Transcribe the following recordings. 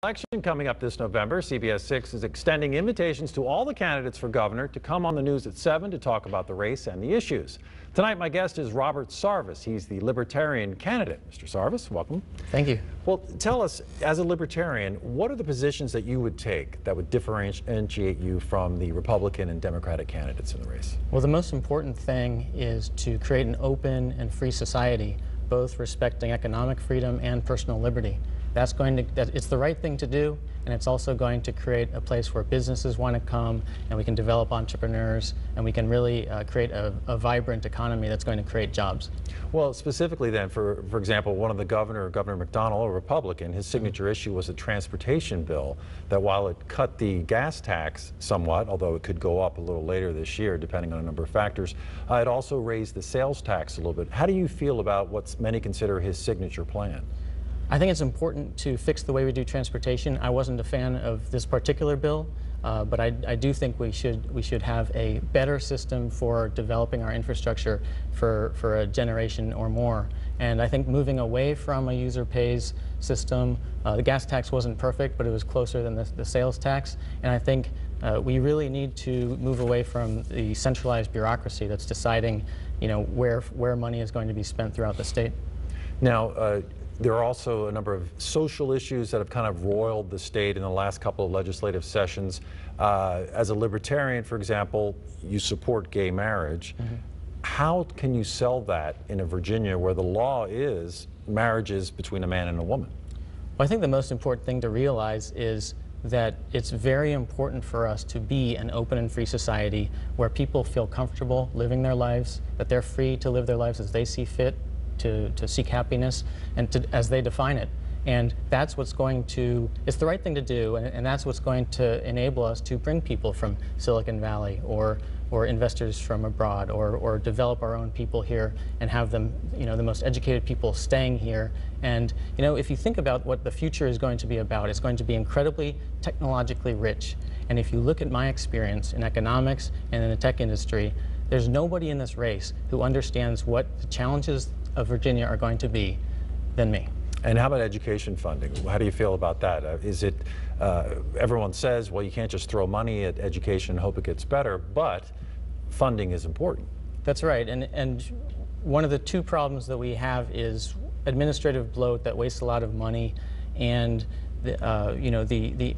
Election coming up this November, CBS 6 is extending invitations to all the candidates for governor to come on the news at 7 to talk about the race and the issues. Tonight, my guest is Robert Sarvis. He's the Libertarian candidate. Mr. Sarvis, welcome. Thank you. Well, tell us, as a Libertarian, what are the positions that you would take that would differentiate you from the Republican and Democratic candidates in the race? Well, the most important thing is to create an open and free society, both respecting economic freedom and personal liberty. It's the right thing to do, and it's also going to create a place where businesses want to come, and we can develop entrepreneurs, and we can really create a vibrant economy that's going to create jobs. Well, specifically then, for example, one of the Governor McDonnell, a Republican, his signature issue was a transportation bill that, while it cut the gas tax somewhat, although it could go up a little later this year depending on a number of factors, it also raised the sales tax a little bit. How do you feel about what many consider his signature plan? I think it's important to fix the way we do transportation. I wasn't a fan of this particular bill, but I do think we should have a better system for developing our infrastructure for a generation or more. And I think moving away from a user pays system, the gas tax wasn't perfect, but it was closer than the sales tax. And I think we really need to move away from the centralized bureaucracy that's deciding, where money is going to be spent throughout the state. Now, there are also a number of social issues that have kind of roiled the state in the last couple of legislative sessions. As a Libertarian, for example, you support gay marriage. Mm-hmm. How can you sell that in Virginia, where the law is marriages between a man and a woman? Well, I think the most important thing to realize is that it's very important for us to be an open and free society where people feel comfortable living their lives, that they're free to live their lives as they see fit, to seek happiness and as they define it. And that's what's going to, it's the right thing to do, and that's what's going to enable us to bring people from Silicon Valley or investors from abroad or develop our own people here and have them, the most educated people staying here. And, if you think about what the future is going to be about, it's going to be incredibly technologically rich. And if you look at my experience in economics and in the tech industry, there's nobody in this race who understands what the challenges of Virginia are going to be than me. And how about education funding? How do you feel about that? Is it, everyone says, well, you can't just throw money at education and hope it gets better, but funding is important. That's right, and one of the two problems that we have is administrative bloat that wastes a lot of money, and the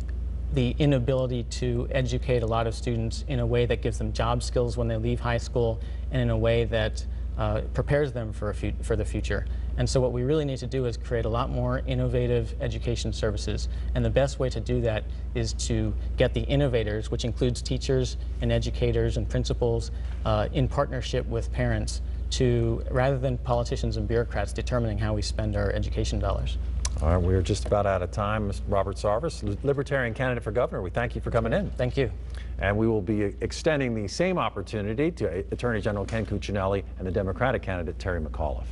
inability to educate a lot of students in a way that gives them job skills when they leave high school and in a way that prepares them for the future. And so what we really need to do is create a lot more innovative education services. And the best way to do that is to get the innovators, which includes teachers and educators and principals, in partnership with parents, rather than politicians and bureaucrats determining how we spend our education dollars. All right, we're just about out of time. Mr. Robert Sarvis, Libertarian candidate for governor, we thank you for coming in. Thank you. And we will be extending the same opportunity to Attorney General Ken Cuccinelli and the Democratic candidate Terry McAuliffe.